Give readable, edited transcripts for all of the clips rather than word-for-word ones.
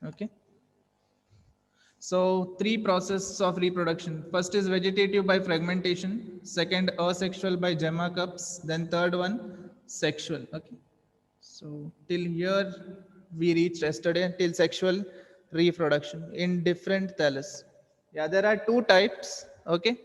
Okay. So three processes of reproduction. First is vegetative by fragmentation. Second, asexual by gemma cups. Then third one, sexual. Okay. So till here we reached yesterday till sexual reproduction in different thallus. Yeah, there are two types. Okay.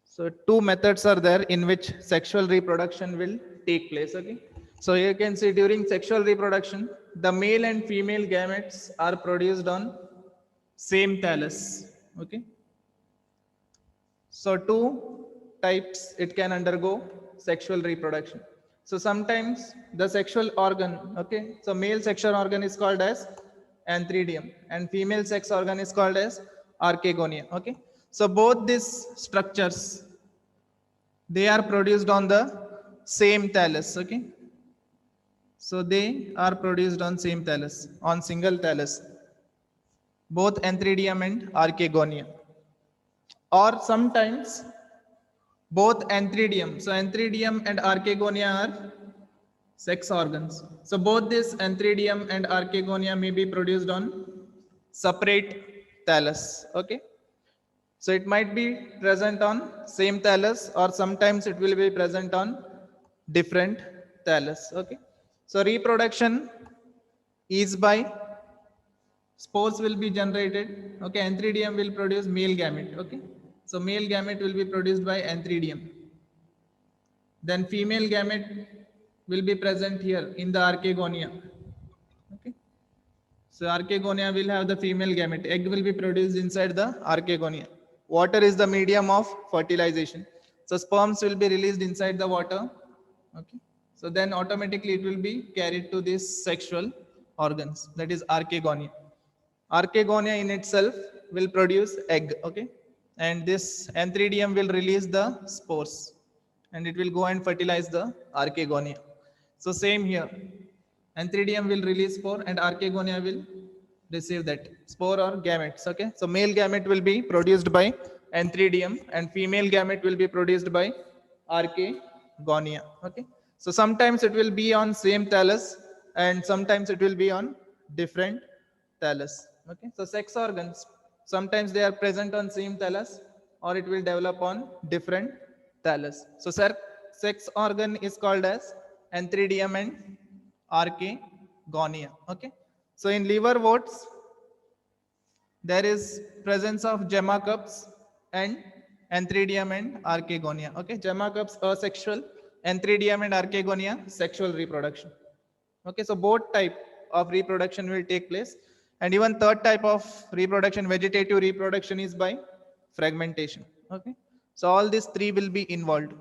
So two methods are there in which sexual reproduction will take place. Okay. So you can see during sexual reproduction, the male and female gametes are produced on same thallus. Okay. So two types it can undergo sexual reproduction. So sometimes the sexual organ, okay, so male sexual organ is called as antheridium and female sex organ is called as archegonia. Okay. So both these structures, they are produced on the same thallus. Okay. So they are produced on same thallus, on single thallus, both antheridium and archegonia. Or sometimes both antheridium. So antheridium and archegonia are sex organs. So both this antheridium and archegonia may be produced on separate thallus. Okay. So it might be present on same thallus or sometimes it will be present on different thallus. Okay. So reproduction is by spores will be generated. Okay. Antheridium will produce male gamete. Okay. So male gamete will be produced by antheridium. Then female gamete will be present here in the archegonia. Okay. So archegonia will have the female gamete. Egg will be produced inside the archegonia. Water is the medium of fertilization. So sperms will be released inside the water. Okay. So then automatically it will be carried to these sexual organs. That is archegonia. Archegonia in itself will produce egg. Okay. And this antheridium will release the spores and it will go and fertilize the archegonia. So same here. Antheridium will release spore and archegonia will receive that spore or gametes. Okay. So male gamete will be produced by antheridium and female gamete will be produced by archegonia. Okay. So sometimes it will be on same thallus and sometimes it will be on different thallus. Okay. So sex organs, sometimes they are present on same thallus or it will develop on different thallus. So sex organ is called as antheridium and archegonia. Okay. So in liverworts, there is presence of gemma cups and antheridium and archegonia. Okay. Gemma cups asexual, antheridium and archegonia sexual reproduction. Okay. So both type of reproduction will take place. And even third type of reproduction, vegetative reproduction, is by fragmentation. Okay. So all these three will be involved.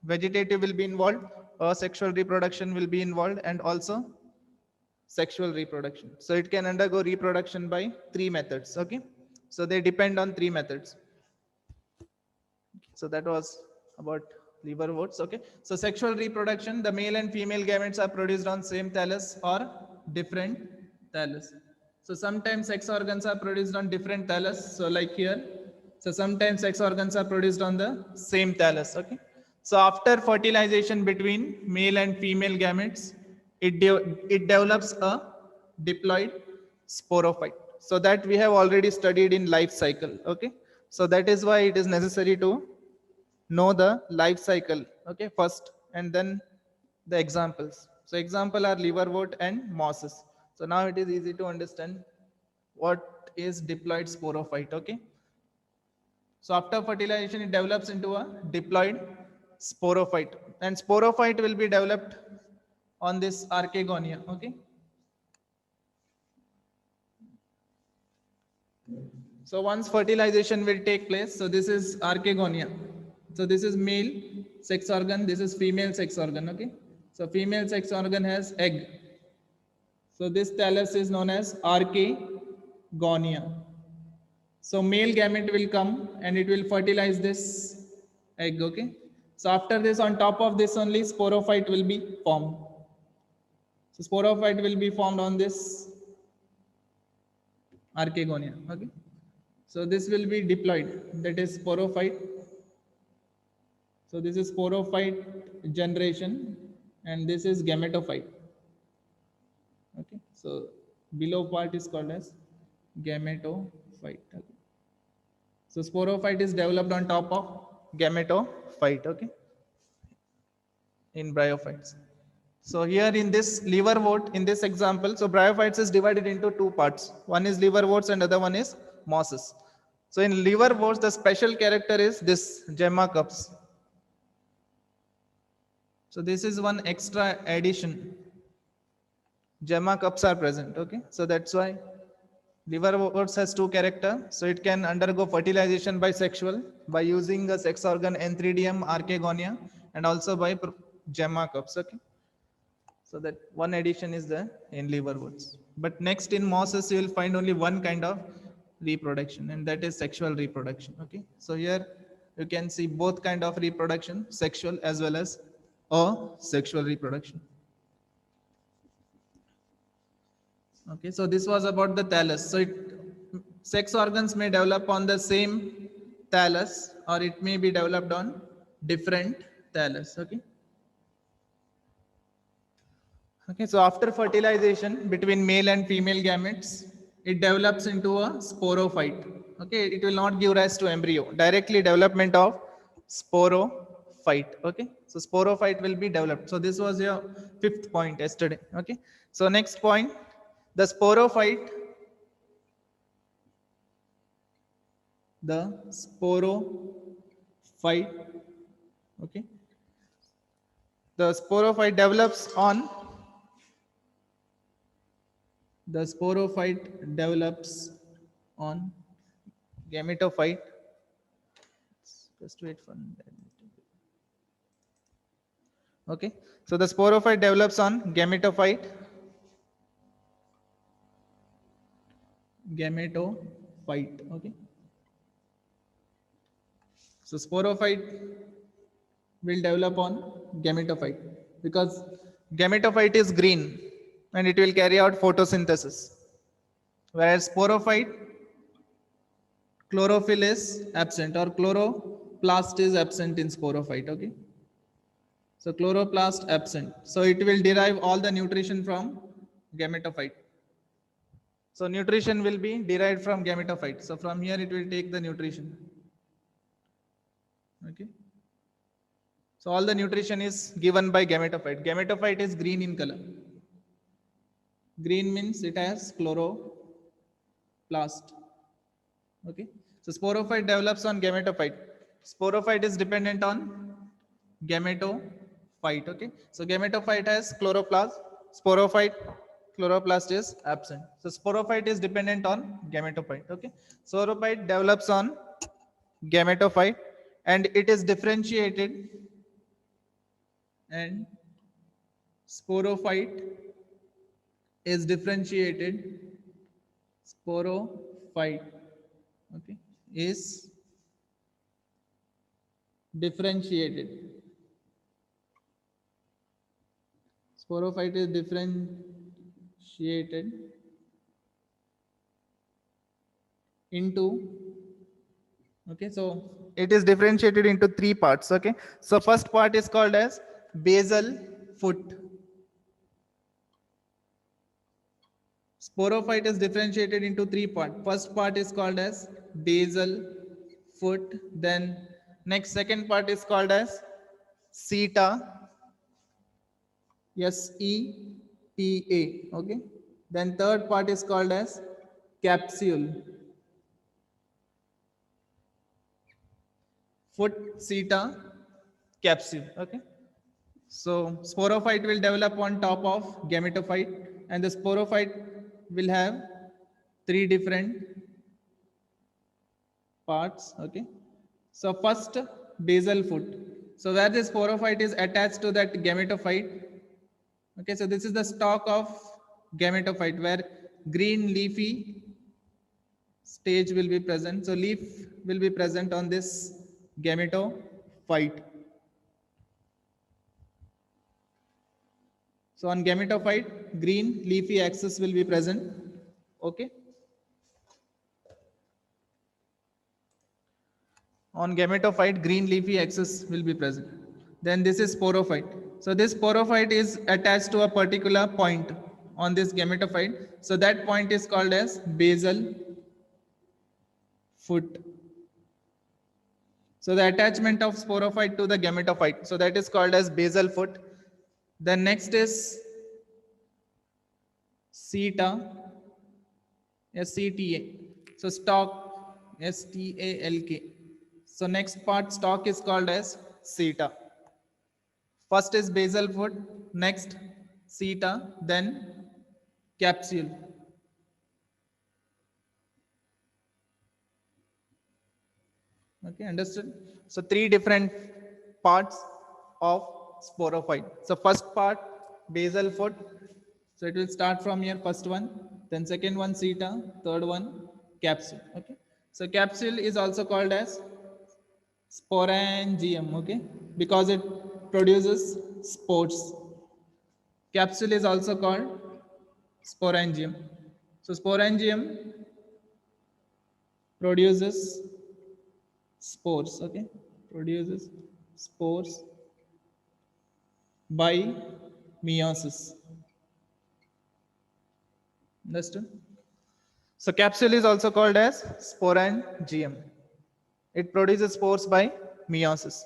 Vegetative will be involved, asexual reproduction will be involved, and also sexual reproduction. So it can undergo reproduction by three methods. Okay. So they depend on three methods. So that was about liverworts. Okay. So sexual reproduction, the male and female gametes are produced on same thallus or different thallus. So sometimes sex organs are produced on different thallus. So like here. So sometimes sex organs are produced on the same thallus. Okay. So after fertilization between male and female gametes, it develops a diploid sporophyte. So that we have already studied in life cycle. Okay. So that is why it is necessary to know the life cycle. Okay. First and then the examples. So example are liverwort and mosses. So now it is easy to understand what is diploid sporophyte. Okay. So after fertilization, it develops into a diploid sporophyte, and sporophyte will be developed on this archegonia. Okay. So once fertilization will take place, so this is archegonia. So this is male sex organ, this is female sex organ. Okay. So female sex organ has egg. So this thallus is known as archegonia. So male gamete will come and it will fertilize this egg. Okay. So after this, on top of this only sporophyte will be formed. So sporophyte will be formed on this archegonia. Okay. So this will be diploid, that is sporophyte. So this is sporophyte generation and this is gametophyte. Okay. So below part is called as gametophyte. Okay. So sporophyte is developed on top of gametophyte, okay, in bryophytes. So here in this liverwort, in this example, so bryophytes is divided into two parts. One is liverworts and other one is mosses. So in liverworts, the special character is this gemma cups. So this is one extra addition. Gemma cups are present, okay. So that's why liverworts has two character. So it can undergo fertilization by sexual by using a sex organ Anthridium archegonia and also by gemma cups, okay. So that one addition is there in liverworts. But next in mosses, you will find only one kind of reproduction, and that is sexual reproduction. Okay. So here you can see both kind of reproduction, sexual as well as asexual reproduction. Okay. So this was about the thallus. So sex organs may develop on the same thallus, or it may be developed on different thallus. Okay. Okay, so after fertilization between male and female gametes, it develops into a sporophyte. Okay, it will not give rise to embryo. Directly development of sporophyte. Okay, so sporophyte will be developed. So this was your fifth point yesterday. Okay, so next point, the sporophyte. The sporophyte. Okay, the sporophyte develops on. The sporophyte develops on gametophyte. Just wait for that. Okay, so the sporophyte develops on gametophyte. Gametophyte. Okay. So sporophyte will develop on gametophyte because gametophyte is green and it will carry out photosynthesis, whereas sporophyte, chlorophyll is absent or chloroplast is absent in sporophyte. Okay, so chloroplast absent, so it will derive all the nutrition from gametophyte. So nutrition will be derived from gametophyte. So from here it will take the nutrition. Okay, so all the nutrition is given by gametophyte. Gametophyte is green in color. Green means it has chloroplast. Okay, so sporophyte develops on gametophyte. Sporophyte is dependent on gametophyte. Okay, so gametophyte has chloroplast. Sporophyte, chloroplast is absent. So sporophyte is dependent on gametophyte. Okay, sporophyte develops on gametophyte and it is differentiated, and sporophyte is differentiated. Sporophyte, okay, is differentiated. Sporophyte is differentiated into, okay, so it is differentiated into three parts. Okay, so first part is called as basal foot. Sporophyte is differentiated into three parts. First part is called as basal foot. Then next second part is called as seta, SETA. Okay. Then third part is called as capsule. Foot, seta, capsule. Okay. So sporophyte will develop on top of gametophyte, and the sporophyte will have three different parts. Okay, so first basal foot. So where this sporophyte is attached to that gametophyte. Okay, so this is the stalk of gametophyte where green leafy stage will be present. So leaf will be present on this gametophyte. So on gametophyte, green leafy axis will be present. Okay. On gametophyte, green leafy axis will be present. Then this is sporophyte. So this sporophyte is attached to a particular point. on this gametophyte. So that point is called as basal foot. So the attachment of sporophyte to the gametophyte. So that is called as basal foot. Then next is seta, SCTA. So stalk, STALK. So next part stalk is called as seta. First is basal foot, next seta, then capsule. Okay, understood? So three different parts of sporophyte. So first part, basal foot. So it will start from here, first one, then second one, seta, third one, capsule. Okay. So capsule is also called as sporangium, okay, because it produces spores. Capsule is also called sporangium. So sporangium produces spores, okay, produces spores by meiosis. Understood? So capsule is also called as sporangium. It produces spores by meiosis.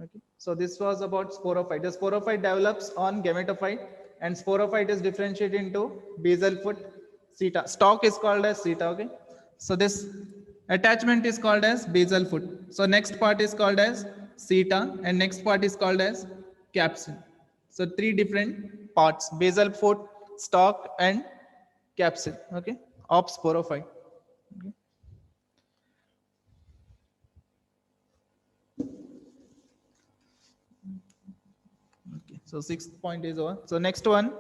Okay. So this was about sporophyte. The sporophyte develops on gametophyte, and sporophyte is differentiated into basal foot, seta. Stalk is called as seta. Okay. So this attachment is called as basal foot. So next part is called as seta, and next part is called as capsule. So three different parts: basal foot, stalk, and capsule. Okay, of sporophyte. Okay. Okay. So sixth point is over. So next one.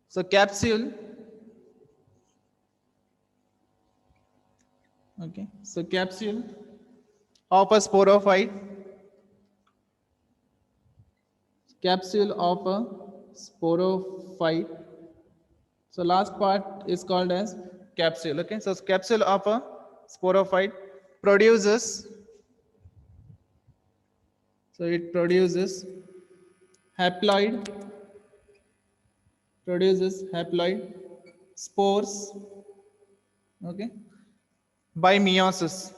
So capsule. Okay. So capsule of a sporophyte. Capsule of a sporophyte. So last part is called as capsule. Okay. So capsule of a sporophyte produces. So it produces haploid. Produces haploid spores. Okay. By meiosis.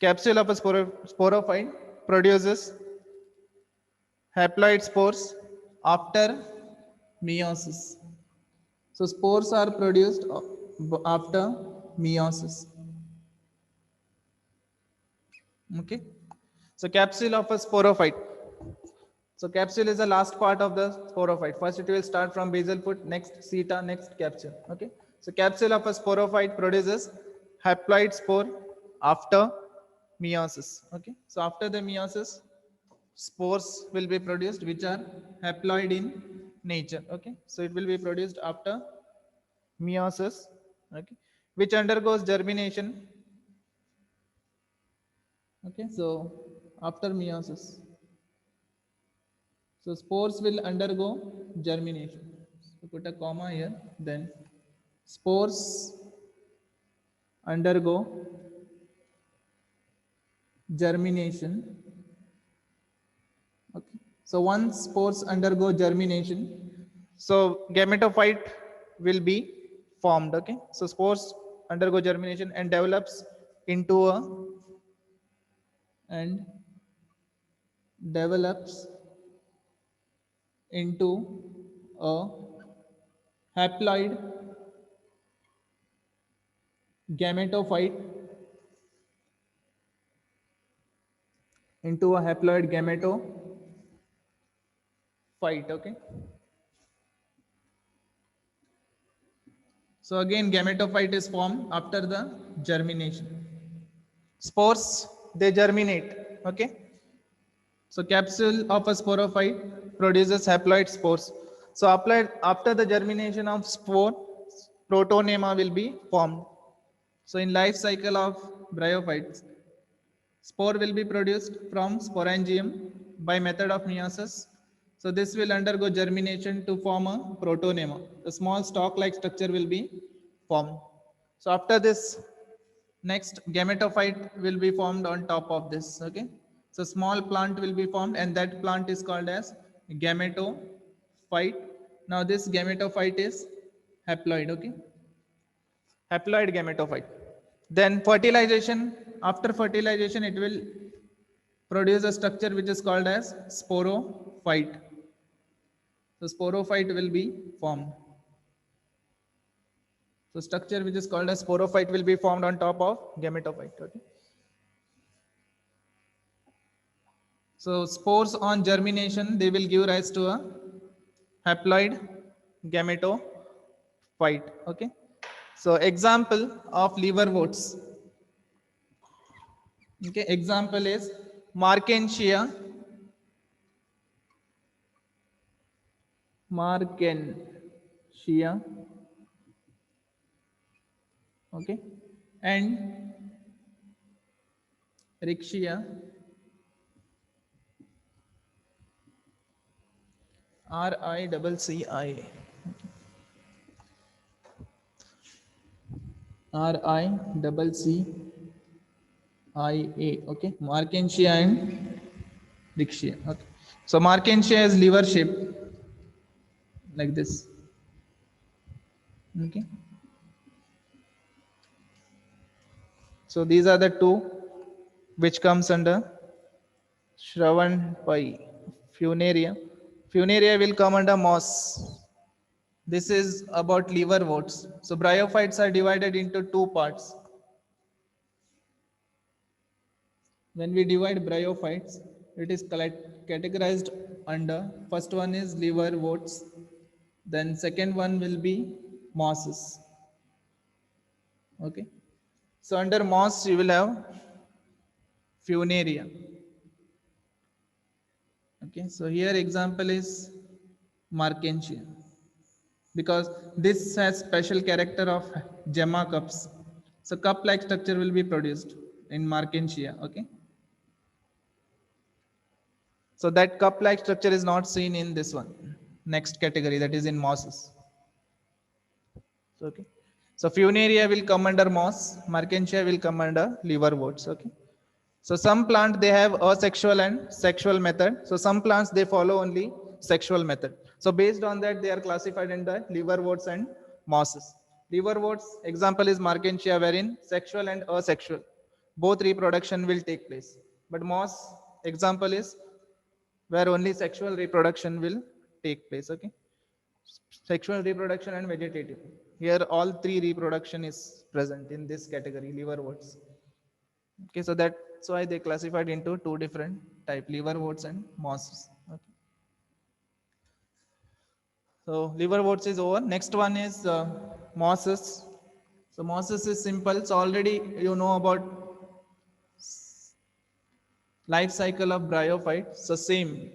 Capsule of a sporophyte produces haploid spores after meiosis. So spores are produced after meiosis. Okay. So capsule of a sporophyte. So capsule is the last part of the sporophyte. First it will start from basal foot, next seta, next capsule. Okay. So capsule of a sporophyte produces haploid spore after meiosis. Okay. So after the meiosis, spores will be produced which are haploid in nature. Okay. So it will be produced after meiosis. Okay. Which undergoes germination. Okay. So after meiosis. So spores will undergo germination. So put a comma here. Then spores undergo germination. Okay. So once spores undergo germination, so gametophyte will be formed. Okay. So spores undergo germination and develops into a and develops into a haploid gametophyte into a haploid gametophyte. Okay. So again, gametophyte is formed after the germination. Spores, they germinate. Okay. So capsule of a sporophyte produces haploid spores. So after the germination of spore, protonema will be formed. So in life cycle of bryophytes, spore will be produced from sporangium by method of meiosis. So this will undergo germination to form a protonema. A small stalk-like structure will be formed. So after this, next gametophyte will be formed on top of this. Okay. So small plant will be formed, and that plant is called as gametophyte. Now this gametophyte is haploid, okay? Haploid gametophyte. Then fertilization, after fertilization, it will produce a structure which is called as sporophyte. So sporophyte will be formed. So structure which is called as sporophyte will be formed on top of gametophyte, okay? So spores on germination, they will give rise to a haploid gametophyte, okay? So example of liverworts. Okay, example is Markensia. Markensia. Okay, and Riccia. RICCI. RICCIA. Okay, Markensia and Riccia. Okay, so Markensia is liver shape like this. Okay, so these are the two which comes under Shravan Pai. Funaria. Funaria will come under moss. This is about liverworts. So bryophytes are divided into two parts. When we divide bryophytes, it is categorized under, first one is liverworts, then second one will be mosses. Okay. So under moss you will have Funaria. Okay. So here example is Markensia, because this has special character of gemma cups. So cup-like structure will be produced in Markensia. Okay. So that cup-like structure is not seen in this one. Next category, that is in mosses. So, okay. So Funaria will come under moss. Markensia will come under liverworts. Okay. So some plant they have asexual and sexual method. So some plants they follow only sexual method. So based on that they are classified into liverworts and mosses. Liverworts example is Markensia, wherein sexual and asexual both reproduction will take place. But moss example is where only sexual reproduction will take place. Okay, sexual reproduction and vegetative, here all three reproduction is present in this category, liverworts. Okay, so that's why they classified into two different type, liverworts and mosses. Okay, so liverworts is over. Next one is mosses. So mosses is simple. So already you know about life cycle of bryophyte. So same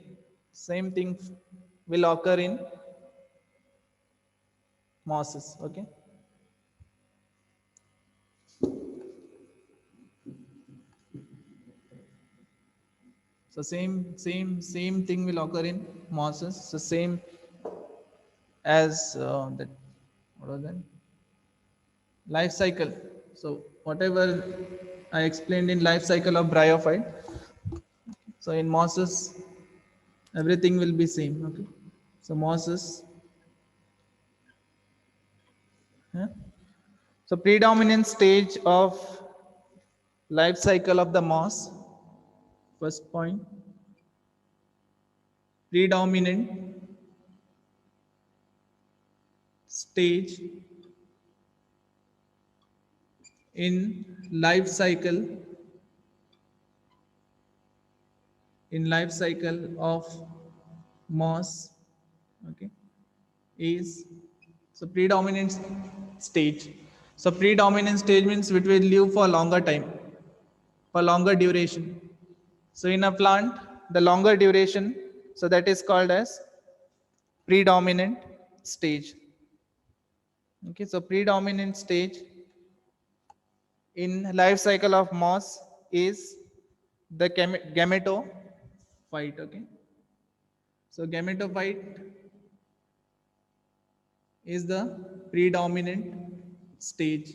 thing will occur in mosses. Okay, so same thing will occur in mosses. So same as that, what was that, life cycle. So whatever I explained in life cycle of bryophyte, so in mosses everything will be same. Okay, so mosses, yeah. So predominant stage of life cycle of the moss, first point, predominant stage in life cycle, in life cycle of moss. Okay, is, so predominant stage. So predominant stage means it will live for longer time, for longer duration. So in a plant the longer duration, so that is called as predominant stage. Okay, so predominant stage in life cycle of moss is the gametophyte. Okay, so gametophyte is the predominant stage.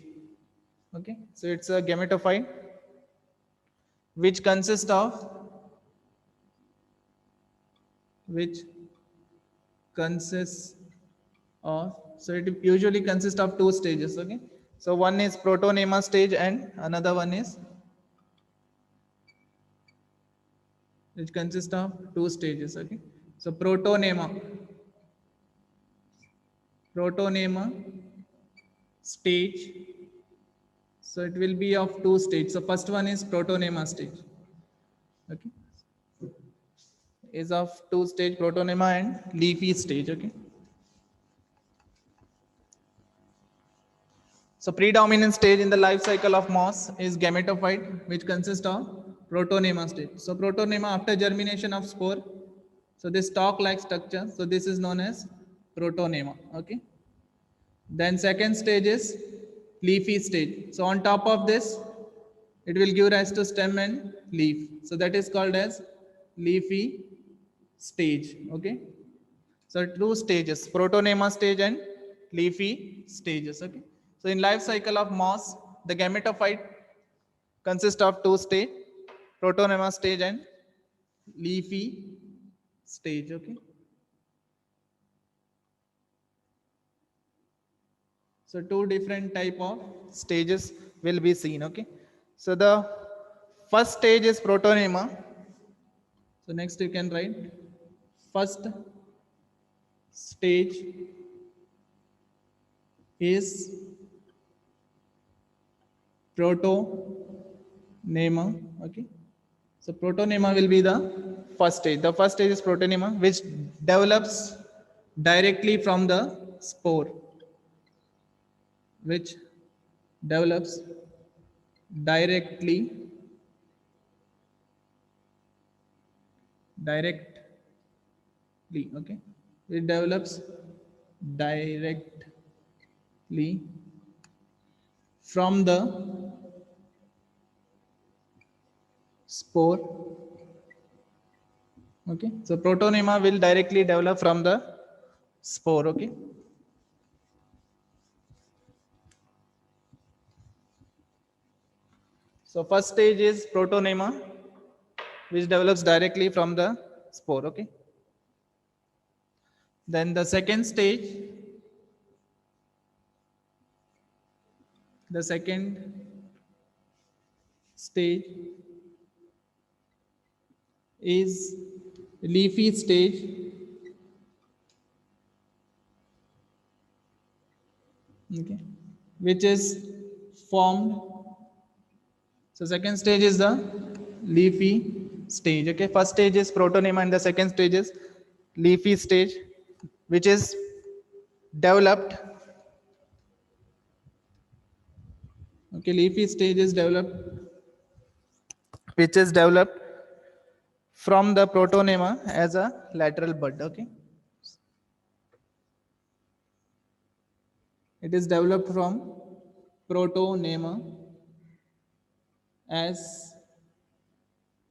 Okay, so it's a gametophyte which consists of, which consists of, so it usually consists of two stages. Okay, so one is protonema stage and another one is, which consists of two stages. Okay, so protonema stage, so it will be of two stages. So first one is protonema stage. Okay, is of two stage, protonema and leafy stage. Okay, so predominant stage in the life cycle of moss is gametophyte, which consists of protonema stage. So protonema after germination of spore, so this stalk-like structure, so this is known as protonema. Okay, then second stage is leafy stage. So on top of this, it will give rise to stem and leaf. So that is called as leafy stage. Okay, so two stages, protonema stage and leafy stages. Okay, so in life cycle of moss, the gametophyte consists of two stage, protonema stage and leafy stage. Okay, so two different type of stages will be seen. Okay, so the first stage is protonema. So next you can write first stage is protonema. Okay, so protonema will be the first stage. The first stage is protonema, which develops directly from the spore, which develops directly okay, it develops directly from the spore. Okay, so protonema will directly develop from the spore. Okay, so first stage is protonema, which develops directly from the spore. Okay, then the second stage, the second stage is leafy stage. Okay, which is formed, so second stage is the leafy stage. Okay, first stage is protonema and the second stage is leafy stage, which is developed. Okay, leafy stage is developed, which is developed from the protonema as a lateral bud. Okay, it is developed from protonema as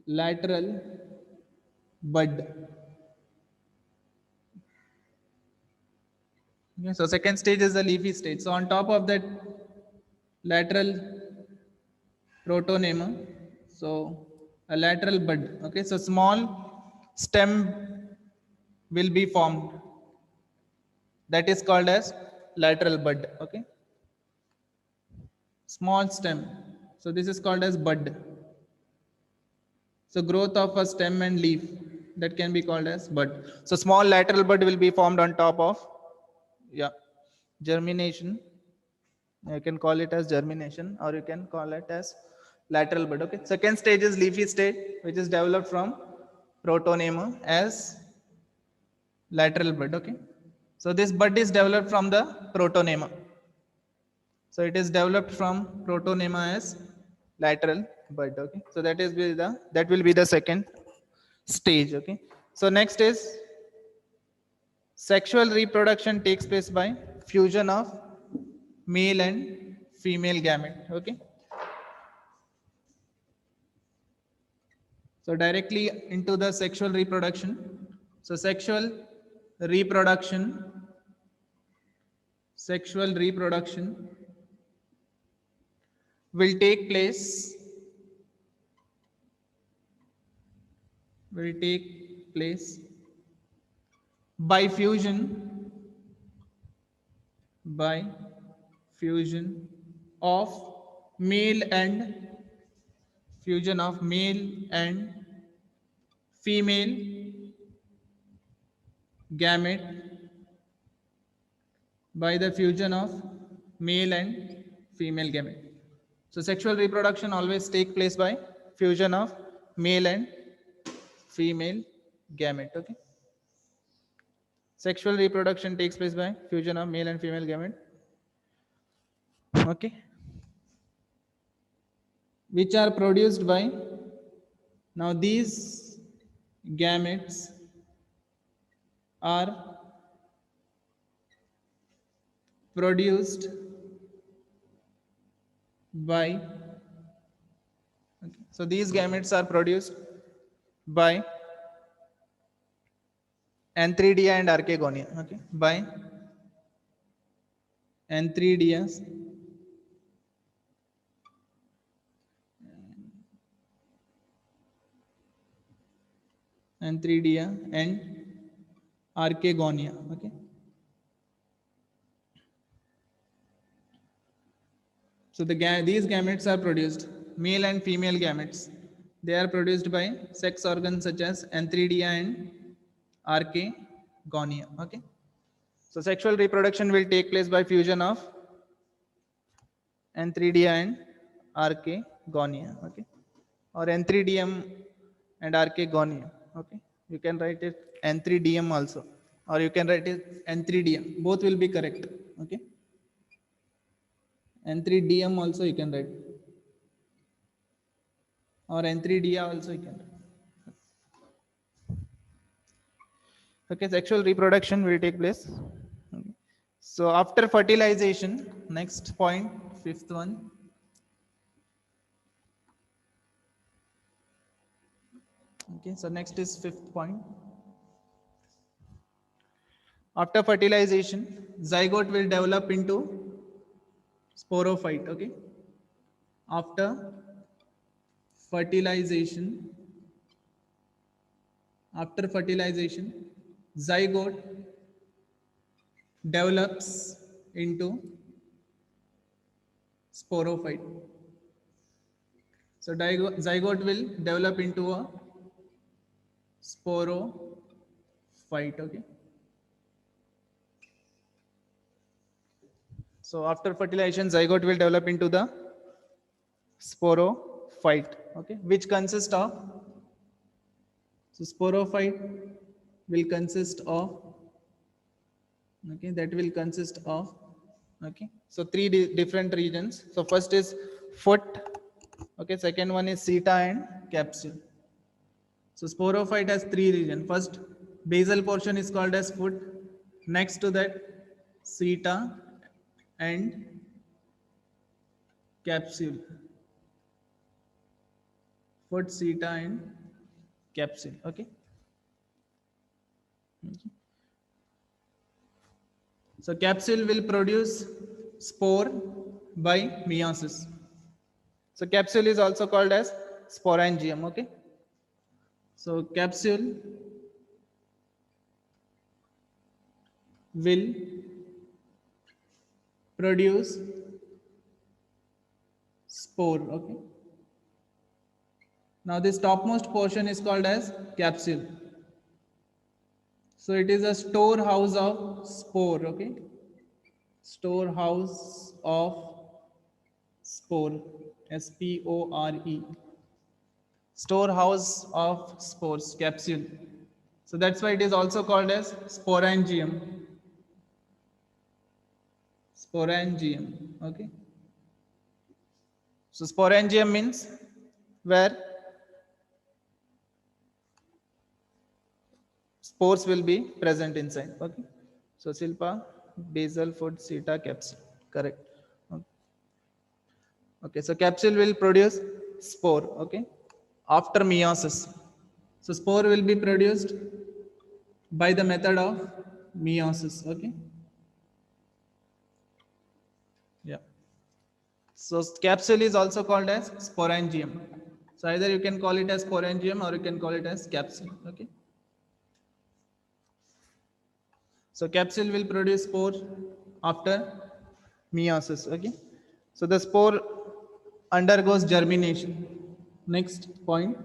lateral bud. Okay, so second stage is the leafy stage. So on top of that lateral protonema, so a lateral bud. Okay, so small stem will be formed, that is called as lateral bud. Okay, small stem, so this is called as bud. So growth of a stem and leaf, that can be called as bud. So small lateral bud will be formed on top of, yeah, germination. You can call it as germination or you can call it as lateral bud. Okay, second stage is leafy stage, which is developed from protonema as lateral bud. Okay, so this bud is developed from the protonema, so it is developed from protonema as lateral bud. Okay, so that will be the second stage. Okay, so next is sexual reproduction takes place by fusion of male and female gamete. Okay, so directly into the sexual reproduction. So reproduction sexual reproduction will take place by fusion of male and female gamete, by the fusion of male and female gamete. So sexual reproduction always take place by fusion of male and female gamete. Okay. Sexual reproduction takes place by fusion of male and female gamete. Okay. Which are produced by, now these gametes are produced by, okay, so these gametes are produced by Antheridia and Archegonia. Okay, by Antheridia and Archegonia. Okay. So these gametes are produced, male and female gametes. They are produced by sex organs such as Antheridia and Archegonia. Okay. So sexual reproduction will take place by fusion of Antheridia and Archegonia. Okay. Or Antheridium and Archegonia. Okay. You can write it Antheridium also, or you can write it Antheridium. Both will be correct. Okay. Antheridium also you can write, or Antheridia also you can write. Okay, sexual reproduction will take place. Okay. So after fertilization, next point, fifth one. Okay, so next is fifth point. After fertilization, zygote will develop into sporophyte. Okay. After fertilization, zygote develops into sporophyte. So zygote will develop into a sporophyte. Okay. So after fertilization, zygote will develop into the sporophyte. Okay, which consists of, so sporophyte will consist of, okay, that will consist of, okay, so three different regions. So first is foot, okay, second one is seta and capsule. So sporophyte has three regions. First, basal portion is called as foot. Next to that, seta and capsule. Foot, seta and capsule. Okay. So capsule will produce spore by meiosis. So capsule is also called as sporangium. Okay. So capsule will produce spore. Okay. Now this topmost portion is called as capsule. So it is a storehouse of spore. Okay. Storehouse of spore. S-P-O-R-E. Storehouse of spores, capsule. So that's why it is also called as sporangium. Sporangium. Okay. So sporangium means where spores will be present inside. Okay. So silpa, basal, foot, seta, capsule. Correct. Okay. So capsule will produce spore. Okay. After meiosis. So spore will be produced by the method of meiosis. Okay. Yeah. So capsule is also called as sporangium. So either you can call it as sporangium or you can call it as capsule. Okay. So capsule will produce spore after meiosis. Okay, so the spore undergoes germination. Next point,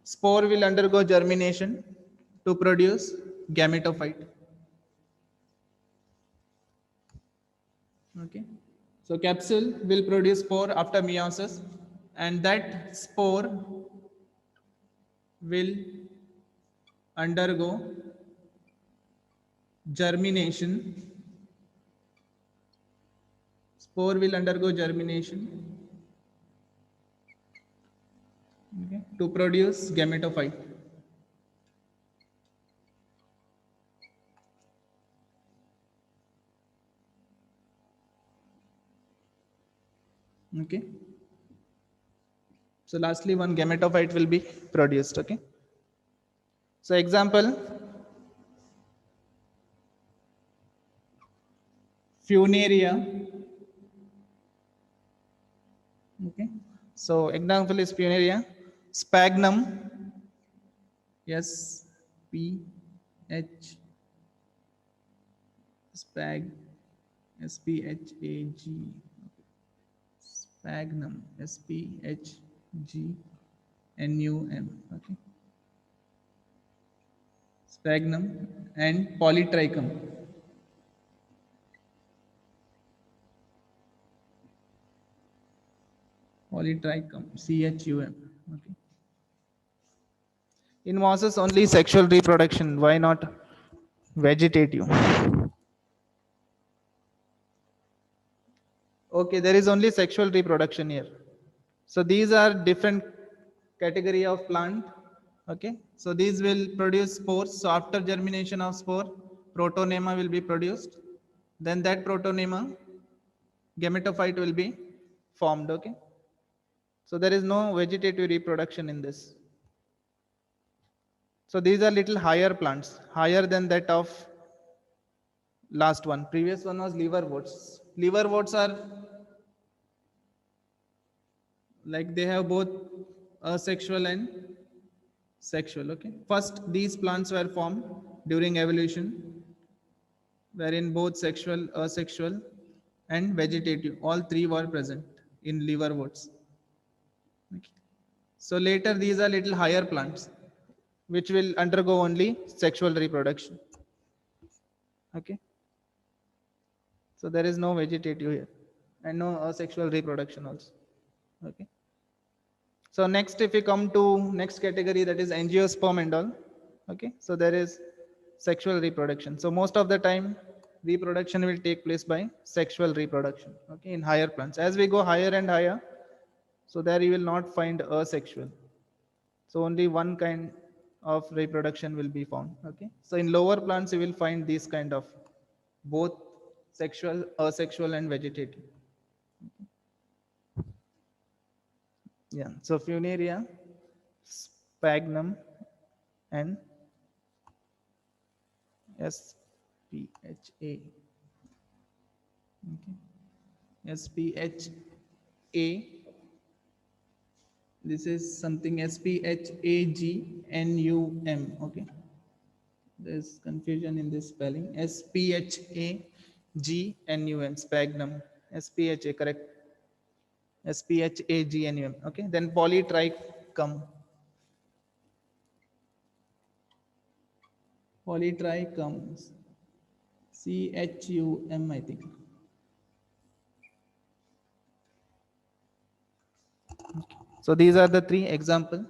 spore will undergo germination to produce gametophyte. Okay, so capsule will produce spore after meiosis, and that spore will undergo germination. Spore will undergo germination, okay, to produce gametophyte. Okay, so lastly one gametophyte will be produced. Okay, so example, Funaria. Okay, so example is Funaria. Sphagnum, S P H, spag, S P H A G, sphagnum, S P H G N U M. Okay, sphagnum and polytrichum. Polytrichum, CHUM. Okay. In mosses, only sexual reproduction. Why not vegetative? Okay, there is only sexual reproduction here. So these are different category of plant. Okay, so these will produce spores. So after germination of spore, protonema will be produced. Then that protonema, gametophyte will be formed. Okay, so there is no vegetative reproduction in this. So these are little higher plants, higher than that of last one. Previous one was liverworts. Liverworts are like they have both asexual and sexual. Okay, first these plants were formed during evolution, wherein both sexual, asexual, and vegetative, all three were present in liverworts. Okay. So later these are little higher plants which will undergo only sexual reproduction. Okay, so there is no vegetative here and no asexual reproduction also. Okay, so next if we come to next category, that is angiosperm and all. Okay, so there is sexual reproduction. So most of the time reproduction will take place by sexual reproduction. Okay, in higher plants, as we go higher and higher, so there you will not find asexual, so only one kind of reproduction will be found. Okay, so in lower plants you will find this kind of both sexual, asexual, and vegetative. Yeah, so Funaria, sphagnum, and SPHA. Okay, SPHA. This is something SPHAGNUM. Okay, there's confusion in this spelling. SPHAGNUM, sphagnum. SPHA, correct. SPHAGNUM. Okay, then polytrichum. Polytrichum, CHUM, I think. Okay. So these are the three example.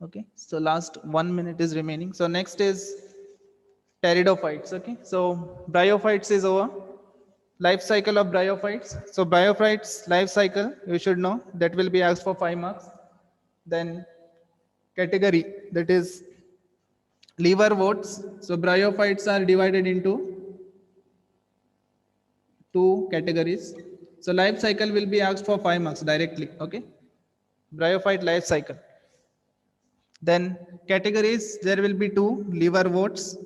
Okay, so last 1 minute is remaining. So next is pteridophytes. Okay, so bryophytes is over. Life cycle of bryophytes. So bryophytes life cycle, you should know, that will be asked for 5 marks. Then category, that is liverworts. So bryophytes are divided into 2 categories. So life cycle will be asked for 5 marks directly. Okay, bryophyte life cycle. Then categories, there will be 2 liverworts